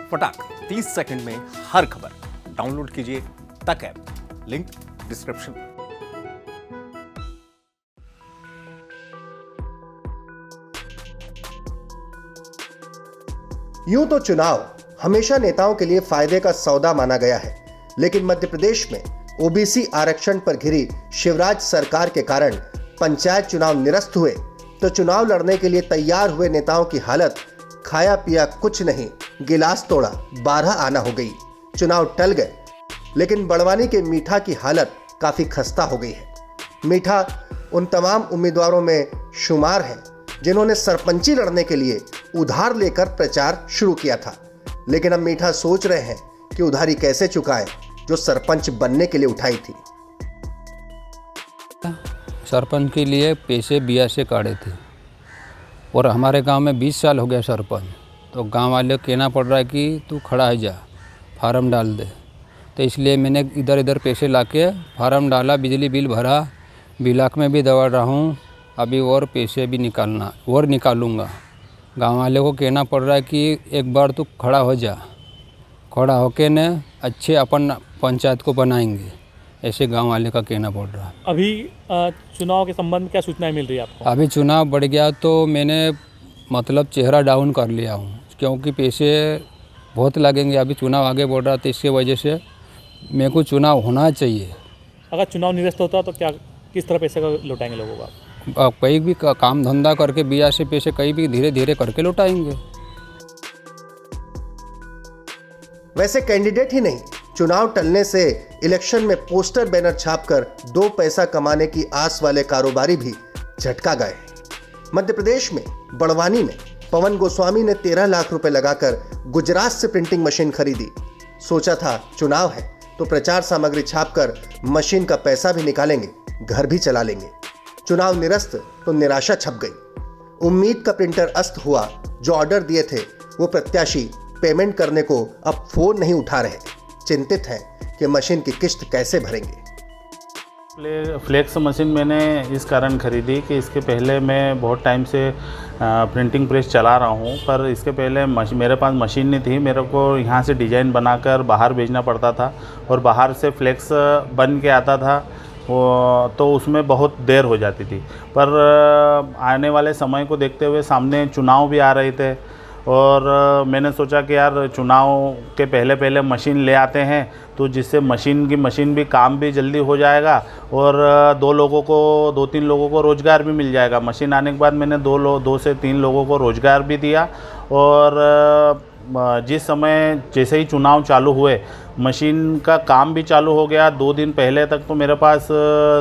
फटाक 30 सेकंड में हर खबर डाउनलोड कीजिए तक ऐप, लिंक डिस्क्रिप्शन में। यूं तो चुनाव हमेशा नेताओं के लिए फायदे का सौदा माना गया है, लेकिन मध्य प्रदेश में ओबीसी आरक्षण पर घिरी शिवराज सरकार के कारण पंचायत चुनाव निरस्त हुए तो चुनाव लड़ने के लिए तैयार हुए नेताओं की हालत खाया पिया कुछ नहीं, गिलास तोड़ा 12 आना हो गई। चुनाव टल गए, लेकिन बड़वानी के मीठा की हालत काफी खस्ता हो गई है। मीठा उन तमाम उम्मीदवारों में शुमार है जिन्होंने सरपंची लड़ने के लिए उधार लेकर प्रचार शुरू किया था, लेकिन अब मीठा सोच रहे हैं कि उधारी कैसे चुकाएं जो सरपंच बनने के लिए उठाई थी। सरपंच के लिए पैसे बिया से काटे थे और हमारे गांव में 20 साल हो गया सरपंच, तो गांव वाले को कहना पड़ रहा है कि तू खड़ा है, जा फार्म डाल दे। तो इसलिए मैंने इधर इधर पैसे लाके फार्म डाला, बिजली बिल भरा, बिलाक में भी दौड़ रहा हूँ अभी, और पैसे भी निकालूंगा। गांव वाले को कहना पड़ रहा है कि एक बार तू खड़ा हो जा, खड़ा होके ने अच्छे अपन पंचायत को बनाएंगे, ऐसे गांव वाले का कहना पड़ रहा है। अभी चुनाव के संबंध में क्या सूचनाएं मिल रही है आपको? अभी चुनाव बढ़ गया तो मैंने मतलब चेहरा डाउन कर लिया हूँ, क्योंकि पैसे बहुत लगेंगे। अभी चुनाव आगे बढ़ रहा था, इसके वजह से मेरे को चुनाव होना चाहिए। अगर चुनाव निरस्त होता तो क्या किस तरह पैसे का लौटाएंगे लोगों का? कहीं भी काम धंधा करके बिया से पैसे कहीं भी धीरे धीरे करके लौटाएंगे। वैसे कैंडिडेट ही नहीं, चुनाव टलने से इलेक्शन में पोस्टर बैनर छापकर 2 पैसा कमाने की आस वाले कारोबारी भी झटका गए। मध्य प्रदेश में बड़वानी में पवन गोस्वामी ने 13 लाख रुपए लगाकर गुजरात से प्रिंटिंग मशीन खरीदी। सोचा था चुनाव है तो प्रचार सामग्री छापकर मशीन का पैसा भी निकालेंगे, घर भी चला लेंगे। चुनाव निरस्त तो निराशा छप गई। उम्मीद का प्रिंटर अस्त हुआ। जो ऑर्डर दिए थे वो प्रत्याशी पेमेंट करने को अब फोन नहीं उठा रहे, चिंतित हैं कि मशीन की किस्त कैसे भरेंगे। फ्लेक्स मशीन मैंने इस कारण ख़रीदी कि इसके पहले मैं बहुत टाइम से प्रिंटिंग प्रेस चला रहा हूँ, पर इसके पहले मेरे पास मशीन नहीं थी। मेरे को यहाँ से डिज़ाइन बनाकर बाहर भेजना पड़ता था और बाहर से फ्लेक्स बन के आता था, तो उसमें बहुत देर हो जाती थी। पर आने वाले समय को देखते हुए सामने चुनाव भी आ रहे थे और मैंने सोचा कि यार चुनाव के पहले मशीन ले आते हैं तो जिससे मशीन भी काम भी जल्दी हो जाएगा और 2-3 लोगों को रोज़गार भी मिल जाएगा। मशीन आने के बाद मैंने 2 से 3 लोगों को रोज़गार भी दिया और जिस समय जैसे ही चुनाव चालू हुए मशीन का काम भी चालू हो गया। 2 दिन पहले तक तो मेरे पास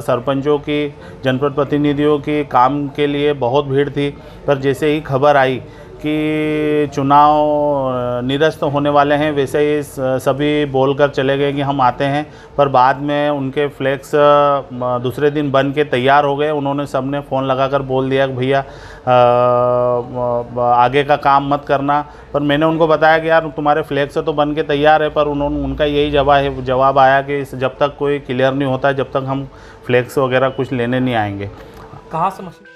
सरपंचों की, जनपद प्रतिनिधियों की काम के लिए बहुत भीड़ थी, पर जैसे ही खबर आई कि चुनाव निरस्त होने वाले हैं वैसे ही सभी बोलकर चले गए कि हम आते हैं। पर बाद में उनके फ्लेक्स दूसरे दिन बन के तैयार हो गए। उन्होंने सबने फ़ोन लगाकर बोल दिया कि भैया आगे का काम मत करना। पर मैंने उनको बताया कि यार तुम्हारे फ्लेक्स तो बन के तैयार है, पर उनका यही जवाब आया कि जब तक कोई क्लियर नहीं होता जब तक हम फ्लेक्स वगैरह कुछ लेने नहीं आएंगे। कहाँ से मशीन?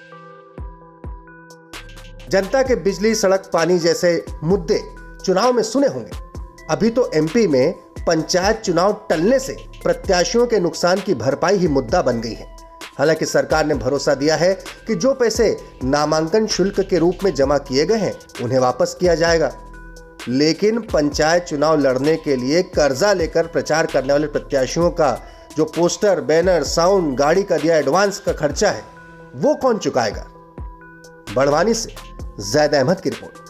जनता के बिजली, सड़क, पानी जैसे मुद्दे चुनाव में सुने होंगे। अभी तो एमपी में पंचायत चुनाव टलने से प्रत्याशियों के नुकसान की भरपाई ही मुद्दा बन गई है। हालांकि सरकार ने भरोसा दिया है कि जो पैसे नामांकन शुल्क के रूप में जमा किए गए हैं उन्हें वापस किया जाएगा, लेकिन पंचायत चुनाव लड़ने के लिए कर्जा लेकर प्रचार करने वाले प्रत्याशियों का जो पोस्टर, बैनर, साउंड, गाड़ी का दिया एडवांस का खर्चा है वो कौन चुकाएगा? बड़वानी से ज़ैद अहमद की रिपोर्ट।